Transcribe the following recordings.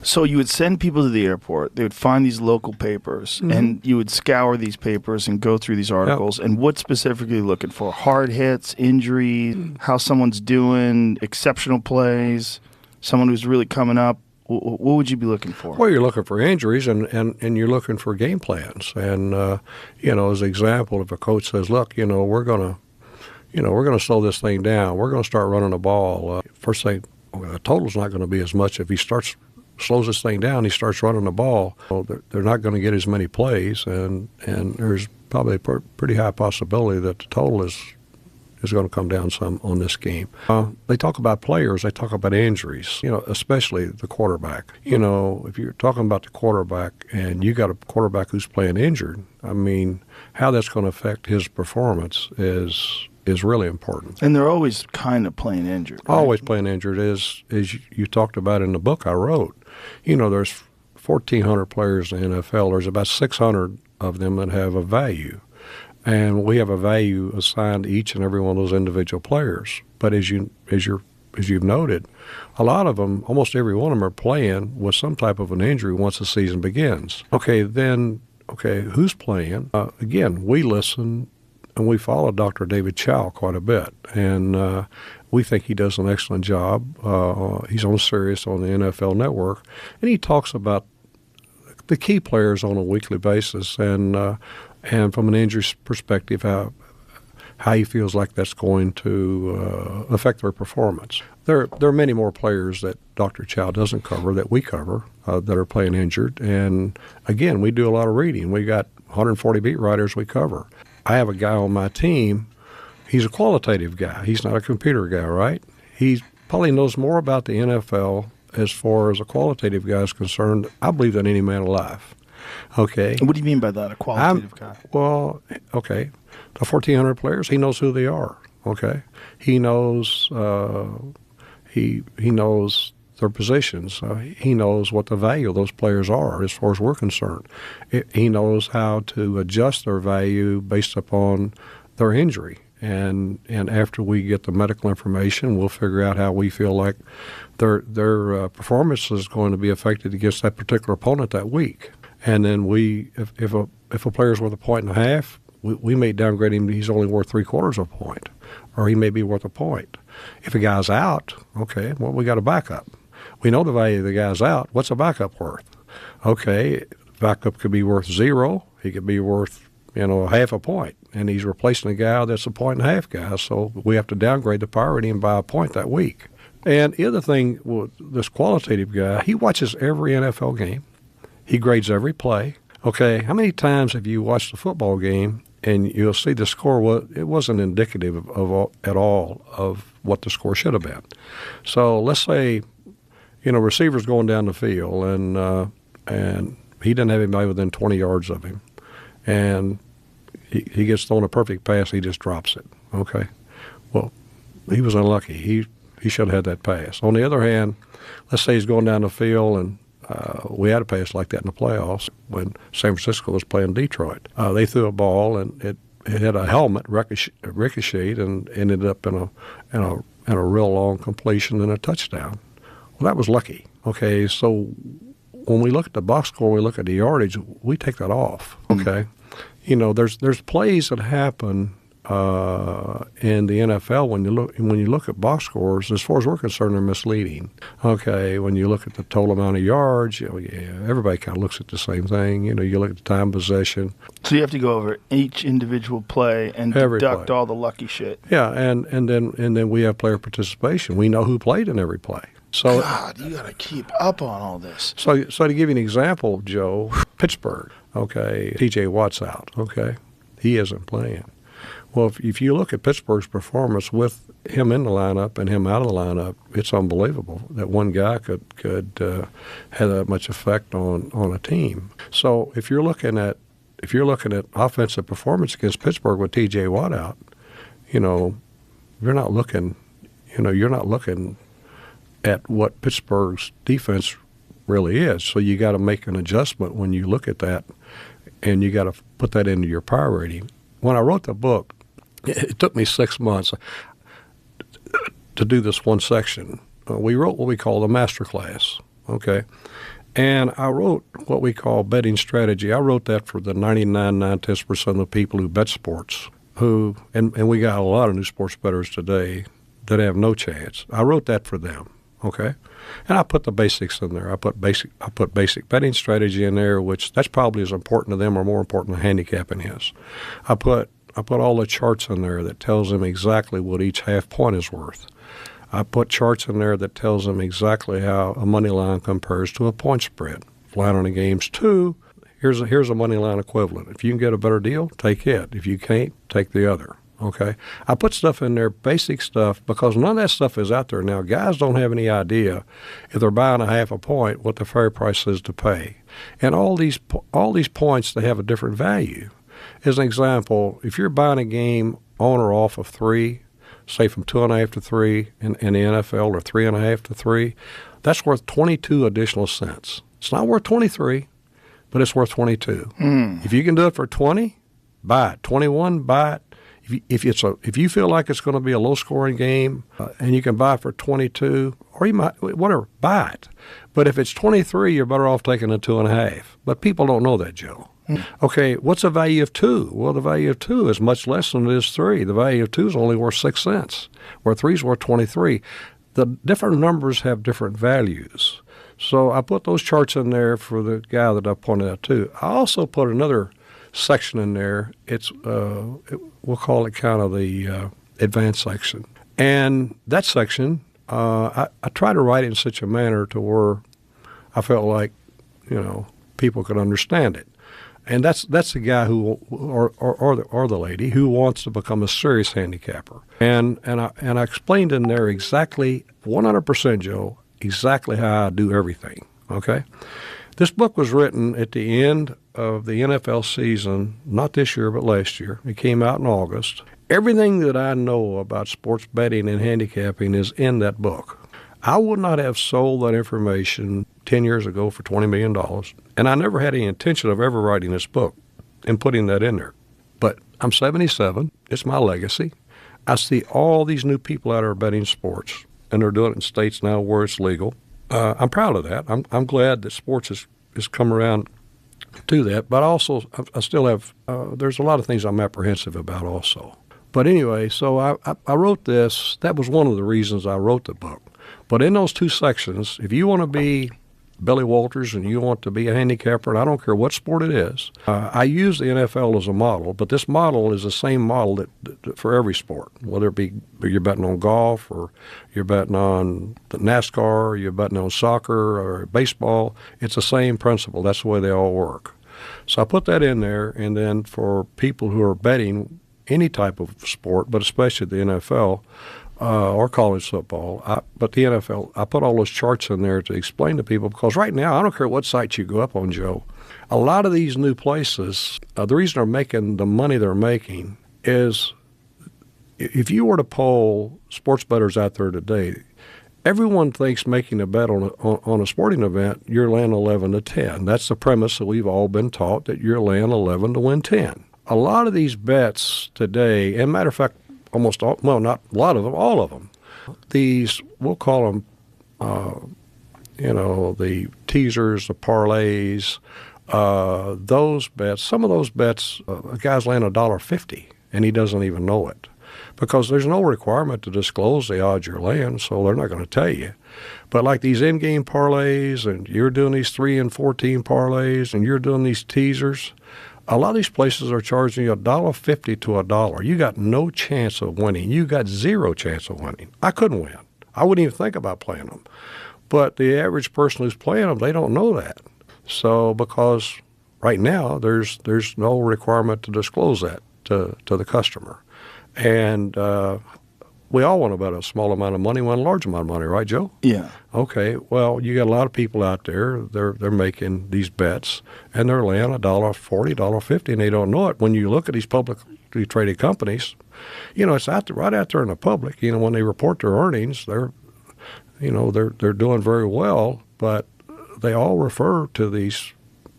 So you would send people to the airport. They would find these local papers, and you would scour these papers and go through these articles. And what specifically looking for? Hard hits, injuries, how someone's doing, exceptional plays, someone who's really coming up. What would you be looking for? Well, you're looking for injuries, and you're looking for game plans. And as an example, if a coach says, "Look, we're gonna slow this thing down. We're gonna start running the ball." First thing, the total's not going to be as much if he slows this thing down. He starts running the ball. Well, they're not going to get as many plays, and there's probably a pretty high possibility that the total is going to come down some on this game. They talk about players. They talk about injuries, especially the quarterback. If you're talking about the quarterback and you got a quarterback who's playing injured, I mean, how that's going to affect his performance is really important. And they're always kind of playing injured. Right? Always playing injured, as you talked about in the book I wrote. There's 1,400 players in the NFL. There's about 600 of them that have a value. And we have a value assigned to each and every one of those individual players. But as you've noted, a lot of them, almost every one of them, are playing with some type of an injury once the season begins. Okay, who's playing? Again, we listen and we follow Dr. David Chow quite a bit, and we think he does an excellent job. He's on Sirius on the NFL Network, and he talks about the key players on a weekly basis, and from an injury perspective, how he feels like that's going to affect their performance. There are many more players that Dr. Chow doesn't cover that we cover that are playing injured, and again, we do a lot of reading. We got 140 beat writers we cover. I have a guy on my team. He's a qualitative guy. He's not a computer guy, right? He probably knows more about the NFL as far as a qualitative guy is concerned, I believe, than any man alive. Okay. What do you mean by that, a qualitative guy? Well, okay. The 1,400 players, he knows who they are. Okay. He knows he knows their positions. He knows what the value of those players are as far as we're concerned. He knows how to adjust their value based upon their injury. And after we get the medical information, we'll figure out how we feel like their performance is going to be affected against that particular opponent that week. And then if a player's worth 1.5 points, we may downgrade him. He's only worth 3/4 of a point, or he may be worth a point. If a guy's out, okay, well, we got a backup. We know the value of the guy's out. What's a backup worth? Okay, backup could be worth 0. He could be worth, 0.5 point, and he's replacing a guy that's a 1.5 guy. So we have to downgrade the priority and by a point that week. And the other thing, this qualitative guy, he watches every NFL game. He grades every play. Okay, how many times have you watched a football game and you'll see the score? It wasn't indicative at all of what the score should have been. So let's say, receiver's going down the field and he didn't have anybody within 20 yards of him, and he gets thrown a perfect pass. He just drops it. Okay, well, he was unlucky. He should have had that pass. On the other hand, let's say he's going down the field and we had a pass like that in the playoffs when San Francisco was playing Detroit. They threw a ball and it had a helmet ricocheted and ended up in a real long completion and a touchdown. Well, that was lucky. Okay, so when we look at the box score, we look at the yardage, we take that off. Okay, there's plays that happen in the NFL when you look at box scores. As far as we're concerned, they're misleading. Okay, when you look at the total amount of yards, everybody kind of looks at the same thing. You look at the time possession. So you have to go over each individual play and deduct all the lucky shit. Yeah, and then we have player participation. We know who played in every play. So God, you got to keep up on all this. So to give you an example, Joe, Pittsburgh. Okay, T.J. Watt's out. Okay, he isn't playing. Well, if you look at Pittsburgh's performance with him in the lineup and him out of the lineup, it's unbelievable that one guy could have that much effect on a team. So if you're looking at offensive performance against Pittsburgh with T.J. Watt out, you're not looking at what Pittsburgh's defense really is. So you got to make an adjustment when you look at that, and you got to put that into your power rating. When I wrote the book, it took me 6 months to do this one section. We wrote what we call the master class, okay? And I wrote what we call betting strategy. I wrote that for the 99.9% of the people who bet sports, and we got a lot of new sports bettors today that have no chance. I wrote that for them, okay? And I put the basics in there. I put basic betting strategy in there, which that's probably as important to them or more important than handicapping is. I put all the charts in there that tells them exactly what each half point is worth. I put charts in there that tells them exactly how a money line compares to a point spread. Flat on the games 2, here's a money line equivalent. If you can get a better deal, take it. If you can't, take the other. Okay? I put stuff in there, basic stuff, because none of that stuff is out there now. Guys don't have any idea if they're buying a half a point what the fair price is to pay. And all these points, they have a different value. As an example, if you're buying a game on or off of 3, say from 2.5 to 3 in the NFL, or 3.5 to 3, that's worth 22 additional cents. It's not worth 23, but it's worth 22. If you can do it for 20, buy it. 21, buy it. If you feel like it's going to be a low-scoring game and you can buy it for 22, or you might, whatever, buy it. But if it's 23, you're better off taking a 2.5. But people don't know that, Joe. Okay, what's the value of 2? Well, the value of 2 is much less than it is 3. The value of 2 is only worth 6 cents, where 3 is worth 23. The different numbers have different values. So I put those charts in there for the guy that I pointed out to. I also put another section in there. We'll call it kind of the advanced section. And that section, I try to write it in such a manner to where I felt like, people could understand it. And that's the guy who, or the lady who wants to become a serious handicapper. And I explained in there exactly, 100%, Joe, exactly how I do everything. Okay, this book was written at the end of the NFL season, not this year but last year. It came out in August. Everything that I know about sports betting and handicapping is in that book. I would not have sold that information 10 years ago for $20 million, and I never had any intention of ever writing this book and putting that in there. But I'm 77. It's my legacy. I see all these new people out there betting sports, and they're doing it in states now where it's legal. I'm proud of that. I'm glad that sports has come around to that, but I still have, there's a lot of things I'm apprehensive about also. But anyway, so I wrote this. That was one of the reasons I wrote the book. But in those 2 sections, if you want to be Billy Walters and you want to be a handicapper, and I don't care what sport it is, I use the NFL as a model, but this model is the same model that for every sport, whether it be you're betting on golf or you're betting on the NASCAR or you're betting on soccer or baseball. It's the same principle. That's the way they all work. So I put that in there, and then for people who are betting any type of sport, but especially the NFL, or college football, but the NFL, I put all those charts in there to explain to people, because right now, I don't care what site you go up on, Joe, a lot of these new places, the reason they're making the money they're making is, if you were to poll sports bettors out there today, everyone thinks making a bet on a sporting event, you're laying 11 to 10. That's the premise that we've all been taught, that you're laying 11 to win 10. A lot of these bets today, and matter of fact, almost all, well, not a lot of them, all of them. These, we'll call them, the teasers, the parlays, those bets. Some of those bets, a guy's laying $1.50, and he doesn't even know it, because there's no requirement to disclose the odds you're laying, so they're not going to tell you. But like these in-game parlays, and you're doing these 3 and 14 parlays, and you're doing these teasers, a lot of these places are charging you $1.50 to $1. You got no chance of winning. You got 0 chance of winning. I couldn't win. I wouldn't even think about playing them. But the average person who's playing them, they don't know that. So because right now there's no requirement to disclose that to the customer. And we all want to bet a small amount of money, win a large amount of money, right, Joe? Yeah. Okay. Well, you got a lot of people out there. They're making these bets, and they're laying $1.40, $1.50, and they don't know it. When you look at these publicly traded companies, it's out there, right out there in the public. When they report their earnings, they're doing very well, but they all refer to these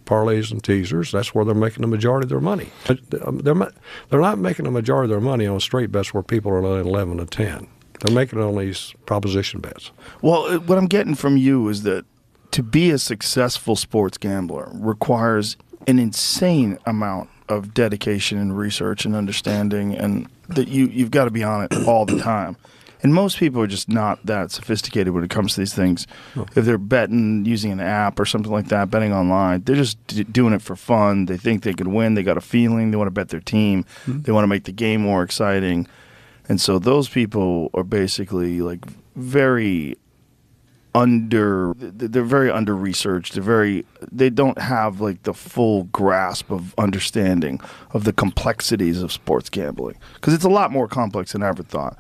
parlays and teasers. That's where they're making the majority of their money. They're not making the majority of their money on straight bets where people are laying 11 to 10. They're making it on these proposition bets. Well, what I'm getting from you is that to be a successful sports gambler requires an insane amount of dedication and research and understanding, and that you've got to be on it all the time. And most people are just not that sophisticated when it comes to these things. If they're betting using an app or something like that, betting online, they're just doing it for fun. They think they could win. They got a feeling. They want to bet their team. They want to make the game more exciting. And so those people are basically like they're very under researched. They don't have like the full grasp of understanding of the complexities of sports gambling, because it's a lot more complex than I ever thought.